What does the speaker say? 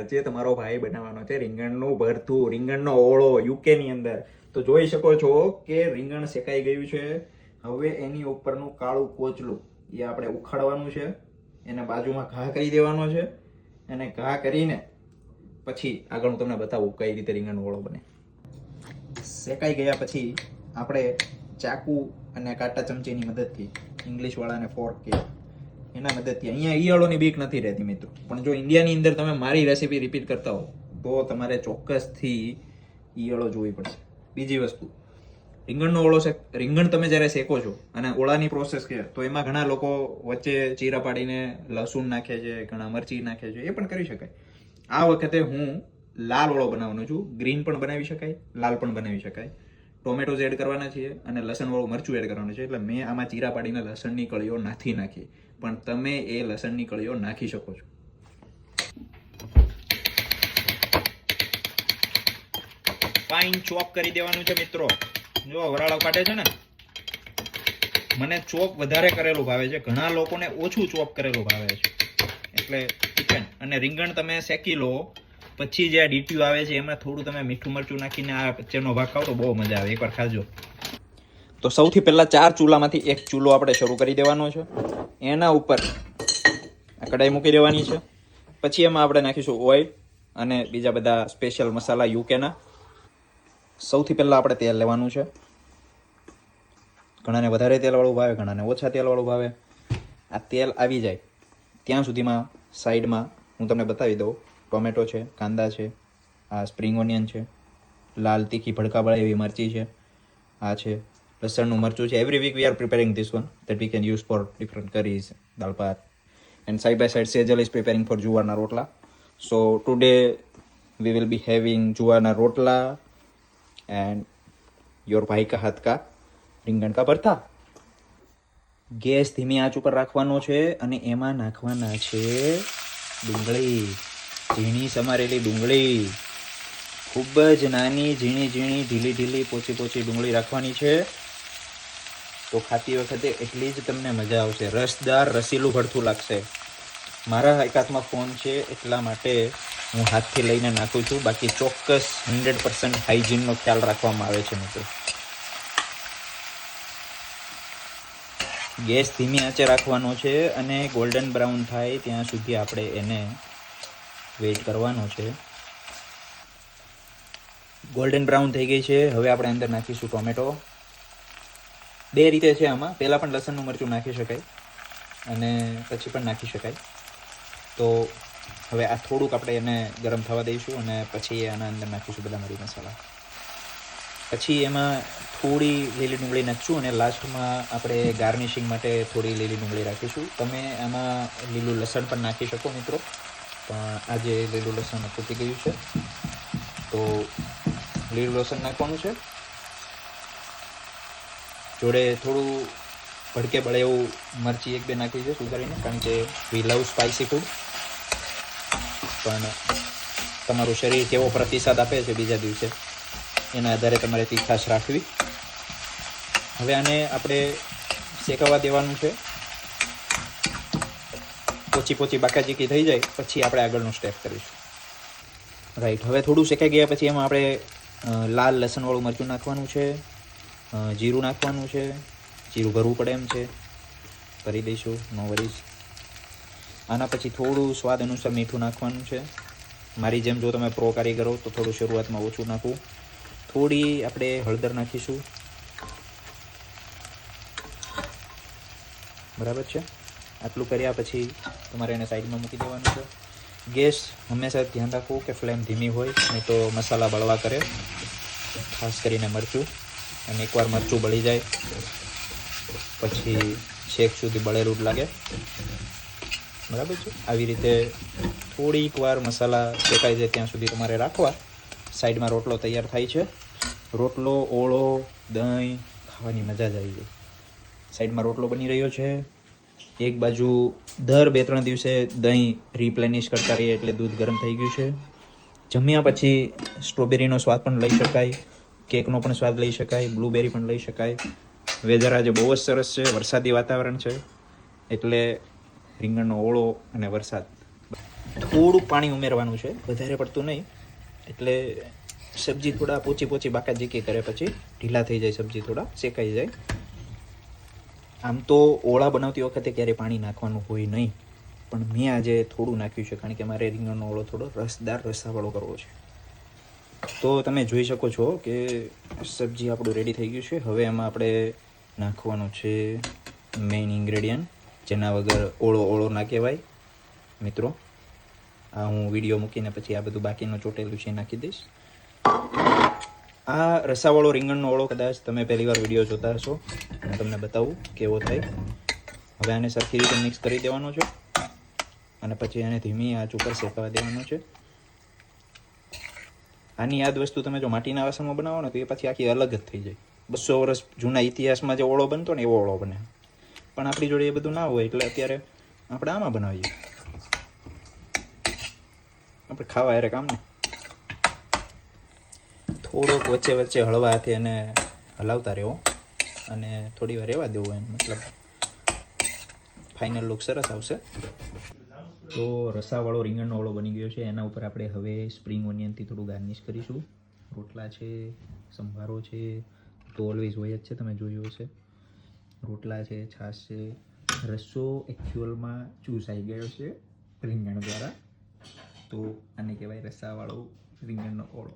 આજે તમારો ભાઈ બનાવવાનો છે રીંગણનું ભરથું, રીંગણનો ઓળો યુકે ની અંદર. તો જોઈ શકો છો કે રીંગણ શેકાઈ ગયું છે. હવે એની ઉપરનું કાળું કોચલું એ આપણે ઉખાડવાનું છે, એને બાજુમાં ઘા કરી દેવાનો છે, અને ઘા કરીને પછી આગળ હું તમને બતાવું કઈ રીતે રીંગણનો ઓળો બને. શેકાઈ ગયા પછી આપણે ચાકુ અને કાંટા ચમચીની મદદથી, ઇંગ્લિશ વાળાને ફોર્ક કે એના મદદથી, અહીંયા ઈયળોની બીક નથી રહેતી મિત્રો, પણ જો ઇન્ડિયાની અંદર તમે મારી રેસીપી રિપીટ કરતા હો તો તમારે ચોક્કસથી ઈયળો જોવી પડશે. બીજી વસ્તુ, રીંગણનો ઓળો રીંગણ તમે જ્યારે શેકો છો અને ઓળાની પ્રોસેસ કે તો એમાં ઘણા લોકો વચ્ચે ચીરા પાડીને લસણ નાખે છે, ઘણા મરચી નાખે છે, એ પણ કરી શકાય. આ વખતે હું લાલ ઓળો બનાવવાનો છું. ગ્રીન પણ બનાવી શકાય, લાલ પણ બનાવી શકાય. ટોમેટોઝ એડ કરવાના છીએ અને લસણવાળું મરચું એડ કરવાનું છે. એટલે મેં આમાં ચીરા પાડીને લસણની કળીઓ નથી નાખી, પણ તમે એ લસણની કળીઓ નાખી શકો છો. ફાઇન ચોપ કરી દેવાનું છે મિત્રો. જો વરાળો કાઢે છે ને, મને ચોપ વધારે કરેલું ભાવે છે, ઘણા લોકોને ઓછું ચોપ કરેલું ભાવે છે, એટલે ડિપેન્ડ. અને રીંગણ તમે શેકી લો પછી જે ડીટ્યુ આવે છે એમાં થોડું તમે મીઠું મરચું નાખીને આ વચ્ચેનો ભાગ ખાવ તો બહુ મજા આવે, એકવાર ખાજો. તો સૌથી પહેલા 4 ચૂલામાંથી એક ચૂલો આપણે શરૂ કરી દેવાનો છે. એના ઉપર આ કઢાઈ મૂકી દેવાની છે. પછી એમાં આપણે નાખીશું ઓઇલ અને બીજા બધા સ્પેશિયલ મસાલા યુકેના. સૌથી પહેલાં આપણે તેલ લેવાનું છે. ઘણાને વધારે તેલવાળું ભાવે, ઘણાને ઓછા તેલવાળું ભાવે. આ તેલ આવી જાય ત્યાં સુધીમાં સાઈડમાં હું તમને બતાવી દઉં. ટોમેટો છે, કાંદા છે, આ સ્પ્રિંગ ઓનિયન છે, લાલ તીખી ભડકા વાળી એવી મરચી છે, આ છે લસણનું મરચું છે. Every week we are preparing this one that we can use for different curries, dal ભાત. And side by side Sejal is preparing for જુવારના રોટલા. So today we will be having જુવારના રોટલા and your ભાઈ કા હાથ કા રીંગણ કા ભરતા. ગેસ ધીમી આંચ ઉપર રાખવાનો છે અને એમાં નાખવાના છે ડુંગળી, ઝીણી સમારેલી ડુંગળી. ખૂબ જ નાની, ઝીણી ઝીણી, ઢીલી ઢીલી, પોચી પોચી ડુંગળી રાખવાની છે. તો ખાતી વખતે એટલી જ તમને મજા આવશે. રસદાર રસીલું ભરથું લાગશે. મારા એક હાથમાં ફોન છે એટલા માટે હું હાથથી લઈને નાખું છું, બાકી ચોક્કસ 100% હાઇજીનનો ખ્યાલ રાખવામાં આવે છે મિત્રો. ગેસ ધીમી આંચે રાખવાનો છે અને ગોલ્ડન બ્રાઉન થાય ત્યાં સુધી આપણે એને વેઇટ કરવાનો છે. ગોલ્ડન બ્રાઉન થઈ ગઈ છે. હવે આપણે અંદર નાખીશું ટોમેટો. 2 રીતે છે આમાં, પહેલાં પણ લસણનું મરચું નાખી શકાય અને પછી પણ નાખી શકાય. તો હવે આ થોડુંક આપણે એને ગરમ થવા દઈશું અને પછી આના અંદર નાખીશું બધા મરી મસાલા. પછી એમાં થોડી લીલી ડુંગળી નાખીશું અને લાસ્ટમાં આપણે ગાર્નિશિંગ માટે થોડી લીલી ડુંગળી રાખીશું. તમે આમાં લીલું લસણ પણ નાખી શકો મિત્રો, પણ આજે લીલું લસણ ખૂટી ગયું છે તો લીલું લસણ નાખવાનું છે. જોડે થોડું ભડકે બળે એવું મરચી 1-2 નાખી છે સુધારીને, કારણ કે વી લવ સ્પાઇસી ફૂડ. પણ તમારું શરીર કેવો પ્રતિસાદ આપે છે બીજા દિવસે એના આધારે તમારે તીખાશ રાખવી. હવે આને આપણે શેકાવા દેવાનું છે. પોચી પોચી બાકાચીકી થઈ જાય પછી આપણે આગળનું સ્ટેપ કરીશું. રાઈટ, હવે થોડું શેકાઈ ગયા પછી એમાં આપણે લાલ લસણવાળું મરચું નાખવાનું છે, જીરું નાખવાનું છે. જીરું ભરવું પડે એમ છે, ભરી દઈશું, નો વરીઝ. આના પછી થોડું સ્વાદ અનુસાર મીઠું નાખવાનું છે. મારી જેમ જો તમે પ્રો કારીગરો તો થોડું શરૂઆતમાં ઓછું નાખવું. થોડી આપણે હળદર નાખીશું. બરાબર છે. આટલું કર્યા પછી તમારે એને સાઈડમાં મૂકી દેવાનું છે. ગેસ હંમેશા ધ્યાન રાખવું કે ફ્લેમ ધીમી હોય, નહીં તો મસાલા બળવા કરે, ખાસ કરીને મરચું. અને એકવાર મરચું બળી જાય પછી છેક સુધી બળેલું જ લાગે. બરાબર છે. આવી રીતે થોડીક વાર મસાલા શેકાઈ જાય ત્યાં સુધી તમારે રાખવા. સાઈડમાં રોટલો તૈયાર થાય છે. રોટલો, ઓળો, દહીં ખાવાની મજા જ આવી જાય. સાઈડમાં રોટલો બની રહ્યો છે. એક બાજુ દર 2-3 દિવસે દહીં રિપ્લેનિશ કરતા રહીએ એટલે દૂધ ગરમ થઈ ગયું છે. જમ્યા પછી સ્ટ્રોબેરીનો સ્વાદ પણ લઈ શકાય, કેકનો પણ સ્વાદ લઈ શકાય, બ્લૂબેરી પણ લઈ શકાય. વેધર આજે બહુ જ સરસ છે, વરસાદી વાતાવરણ છે, એટલે રીંગણનો ઓળો અને વરસાદ થોડુંક પાણી ઉમેરવાનું છે, વધારે પડતું નહીં, એટલે સબ્જી થોડા પોચી બાકા જીકી કરે પછી ઢીલા થઈ જાય, સબ્જી થોડા શેકાઈ જાય. આમ તો ઓળા બનાવતી વખતે ક્યારે પાણી નાખવાનું હોય નહીં, પણ મેં આજે થોડું નાખ્યું છે કારણ કે મારે રીંગણનો ઓળો થોડો રસદાર રસાવાળો કરવો છે. તો તમે જોઈ શકો છો કે સબ્જી આપણું રેડી થઈ ગયું છે. હવે એમાં આપણે નાખવાનું છે મેઇન ઇન્ગ્રેડિયન્ટ, જેના વગર ઓળો ના કહેવાય મિત્રો. આ હું વિડીયો મૂકીને પછી આ બધું બાકીનું ચોટેલું છે નાખી દઈશ. આ રસાવાળો રીંગણનો ઓળો કદાચ તમે પહેલી વાર વિડીયો જોતા હશો, હું તમને બતાવું કેવો થાય. હવે આને સરખી રીતે મિક્સ કરી દેવાનો છે અને પછી આને ધીમી આંચ ઉપર શેકવા દેવાનો છે. આની યાદ વસ્તુ તમે જો માટીના વાસણમાં બનાવો ને તો એ પછી આખી અલગ જ થઈ જાય. 200 વર્ષ જૂના ઇતિહાસમાં જે ઓળો બનતો ને એવો ઓળો બને. પણ આપણી જોડે એ બધું ના હોય એટલે અત્યારે આપણે આમાં બનાવીએ, આપણે ખાવા યારે કામ ને. થોડોક વચ્ચે હળવા હાથે એને હલાવતા રહેવો અને થોડી વાર રહેવા દેવું, એમ મતલબ ફાઇનલ લુક સરસ આવશે. તો રસાવાળો રીંગણનો ઓળો બની ગયો છે. એના ઉપર આપણે હવે સ્પ્રિંગ ઓનિયનથી થોડું ગાર્નિશ કરીશું. રોટલા છે, સંભારો છે, તો ઓલવેઝ હોય જ છે, તમે જોયું હશે. રોટલા છે, છાશ છે. રસો એકચ્યુઅલમાં ચૂસાઈ ગયો છે રીંગણ દ્વારા, તો આને કહેવાય રસાવાળો રીંગણનો ઓળો.